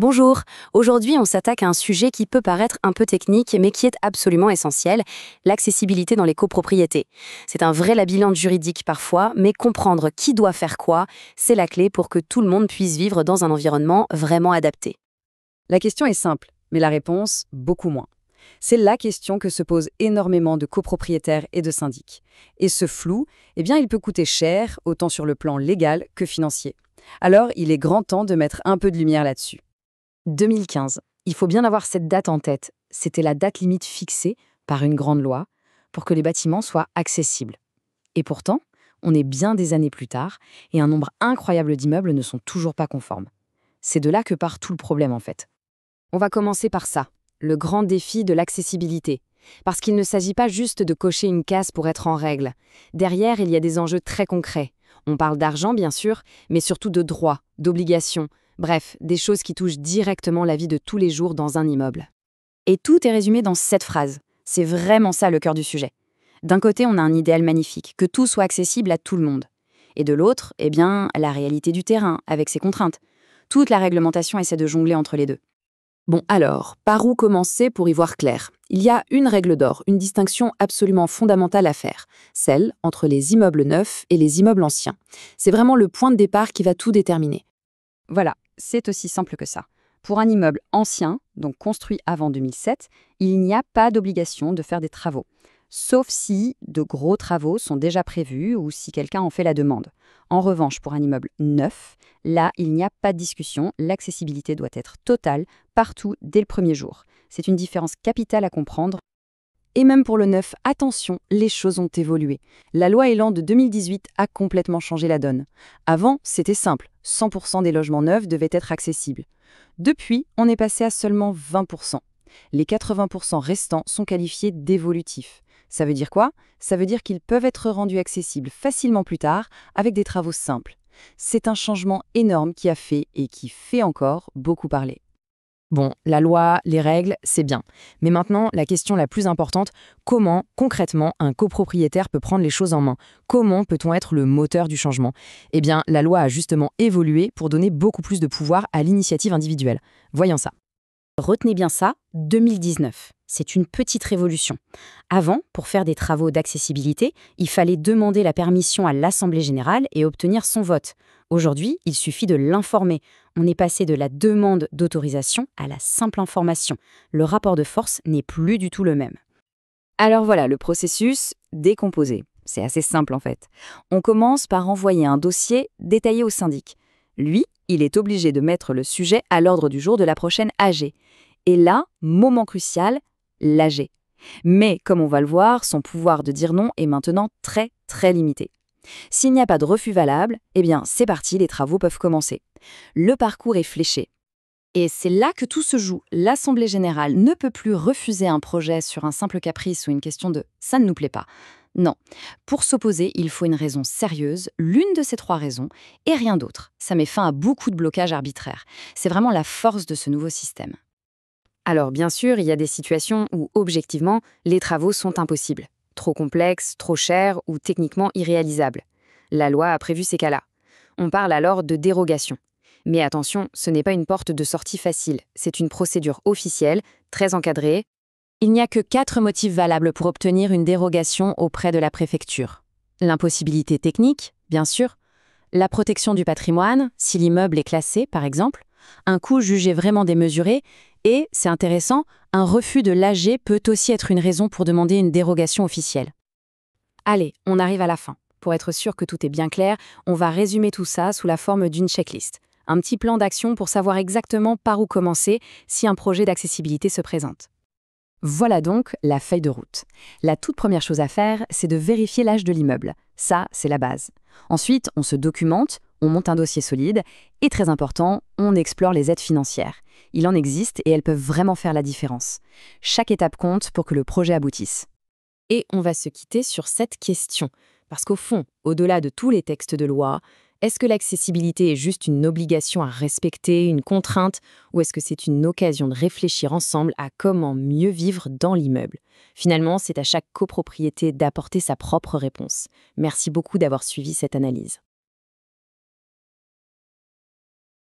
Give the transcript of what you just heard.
Bonjour, aujourd'hui on s'attaque à un sujet qui peut paraître un peu technique mais qui est absolument essentiel, l'accessibilité dans les copropriétés. C'est un vrai labyrinthe juridique parfois, mais comprendre qui doit faire quoi, c'est la clé pour que tout le monde puisse vivre dans un environnement vraiment adapté. La question est simple, mais la réponse, beaucoup moins. C'est la question que se posent énormément de copropriétaires et de syndics. Et ce flou, il peut coûter cher, autant sur le plan légal que financier. Alors, il est grand temps de mettre un peu de lumière là-dessus. 2015, il faut bien avoir cette date en tête. C'était la date limite fixée par une grande loi pour que les bâtiments soient accessibles. Et pourtant, on est bien des années plus tard et un nombre incroyable d'immeubles ne sont toujours pas conformes. C'est de là que part tout le problème en fait. On va commencer par ça, le grand défi de l'accessibilité. Parce qu'il ne s'agit pas juste de cocher une case pour être en règle. Derrière, il y a des enjeux très concrets. On parle d'argent, bien sûr, mais surtout de droits, d'obligations. Bref, des choses qui touchent directement la vie de tous les jours dans un immeuble. Et tout est résumé dans cette phrase. C'est vraiment ça le cœur du sujet. D'un côté, on a un idéal magnifique, que tout soit accessible à tout le monde. Et de l'autre, la réalité du terrain, avec ses contraintes. Toute la réglementation essaie de jongler entre les deux. Bon alors, par où commencer pour y voir clair? Il y a une règle d'or, une distinction absolument fondamentale à faire, celle entre les immeubles neufs et les immeubles anciens. C'est vraiment le point de départ qui va tout déterminer. Voilà, c'est aussi simple que ça. Pour un immeuble ancien, donc construit avant 2007, il n'y a pas d'obligation de faire des travaux, sauf si de gros travaux sont déjà prévus ou si quelqu'un en fait la demande. En revanche, pour un immeuble neuf, là, il n'y a pas de discussion, l'accessibilité doit être totale, partout, dès le premier jour. C'est une différence capitale à comprendre. Et même pour le neuf, attention, les choses ont évolué. La loi Elan de 2018 a complètement changé la donne. Avant, c'était simple, 100% des logements neufs devaient être accessibles. Depuis, on est passé à seulement 20%. Les 80% restants sont qualifiés d'évolutifs. Ça veut dire quoi? Ça veut dire qu'ils peuvent être rendus accessibles facilement plus tard avec des travaux simples. C'est un changement énorme qui a fait et qui fait encore beaucoup parler. Bon, la loi, les règles, c'est bien. Mais maintenant, la question la plus importante, comment, concrètement, un copropriétaire peut prendre les choses en main? Comment peut-on être le moteur du changement? Eh bien, la loi a justement évolué pour donner beaucoup plus de pouvoir à l'initiative individuelle. Voyons ça. Retenez bien ça, 2019. C'est une petite révolution. Avant, pour faire des travaux d'accessibilité, il fallait demander la permission à l'Assemblée générale et obtenir son vote. Aujourd'hui, il suffit de l'informer. On est passé de la demande d'autorisation à la simple information. Le rapport de force n'est plus du tout le même. Alors voilà, le processus décomposé. C'est assez simple en fait. On commence par envoyer un dossier détaillé au syndic. Lui, il est obligé de mettre le sujet à l'ordre du jour de la prochaine AG. Et là, moment crucial, l'AG. Mais, comme on va le voir, son pouvoir de dire non est maintenant très, très limité. S'il n'y a pas de refus valable, c'est parti, les travaux peuvent commencer. Le parcours est fléché. Et c'est là que tout se joue. L'Assemblée générale ne peut plus refuser un projet sur un simple caprice ou une question de « ça ne nous plaît pas ». Non. Pour s'opposer, il faut une raison sérieuse, l'une de ces trois raisons, et rien d'autre. Ça met fin à beaucoup de blocages arbitraires. C'est vraiment la force de ce nouveau système. Alors bien sûr, il y a des situations où, objectivement, les travaux sont impossibles. Trop complexes, trop chers ou techniquement irréalisables. La loi a prévu ces cas-là. On parle alors de dérogation. Mais attention, ce n'est pas une porte de sortie facile. C'est une procédure officielle, très encadrée. Il n'y a que 4 motifs valables pour obtenir une dérogation auprès de la préfecture. L'impossibilité technique, bien sûr. La protection du patrimoine, si l'immeuble est classé, par exemple. Un coût jugé vraiment démesuré. Et, c'est intéressant, un refus de l'AG peut aussi être une raison pour demander une dérogation officielle. Allez, on arrive à la fin. Pour être sûr que tout est bien clair, on va résumer tout ça sous la forme d'une checklist. Un petit plan d'action pour savoir exactement par où commencer si un projet d'accessibilité se présente. Voilà donc la feuille de route. La toute première chose à faire, c'est de vérifier l'âge de l'immeuble. Ça, c'est la base. Ensuite, on se documente, on monte un dossier solide et, très important, on explore les aides financières. Il en existe et elles peuvent vraiment faire la différence. Chaque étape compte pour que le projet aboutisse. Et on va se quitter sur cette question. Parce qu'au fond, au-delà de tous les textes de loi, est-ce que l'accessibilité est juste une obligation à respecter, une contrainte, ou est-ce que c'est une occasion de réfléchir ensemble à comment mieux vivre dans l'immeuble? Finalement, c'est à chaque copropriété d'apporter sa propre réponse. Merci beaucoup d'avoir suivi cette analyse.